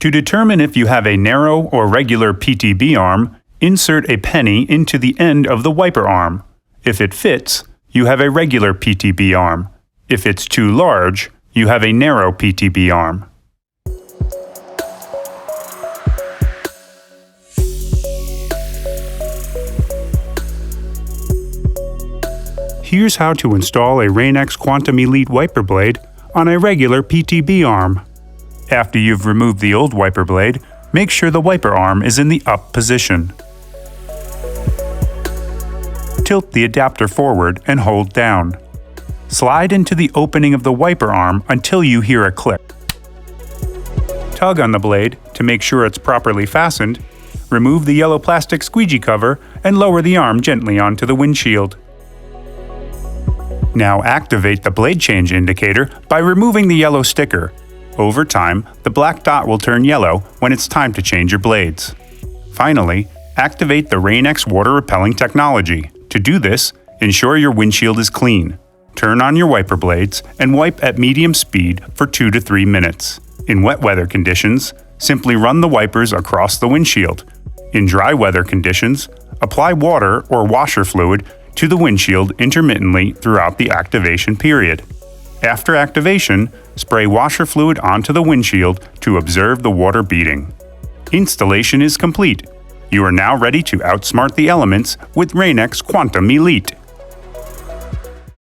To determine if you have a narrow or regular PTB arm, insert a penny into the end of the wiper arm. If it fits, you have a regular PTB arm. If it's too large, you have a narrow PTB arm. Here's how to install a Rain-X Quantum Elite wiper blade on a regular PTB arm. After you've removed the old wiper blade, make sure the wiper arm is in the up position. Tilt the adapter forward and hold down. Slide into the opening of the wiper arm until you hear a click. Tug on the blade to make sure it's properly fastened, remove the yellow plastic squeegee cover, and lower the arm gently onto the windshield. Now activate the blade change indicator by removing the yellow sticker. Over time, the black dot will turn yellow when it's time to change your blades. Finally, activate the Rain-X water repelling technology. To do this, ensure your windshield is clean. Turn on your wiper blades and wipe at medium speed for 2 to 3 minutes. In wet weather conditions, simply run the wipers across the windshield. In dry weather conditions, apply water or washer fluid to the windshield intermittently throughout the activation period. After activation, spray washer fluid onto the windshield to observe the water beading. Installation is complete. You are now ready to outsmart the elements with Rain-X Quantum Elite.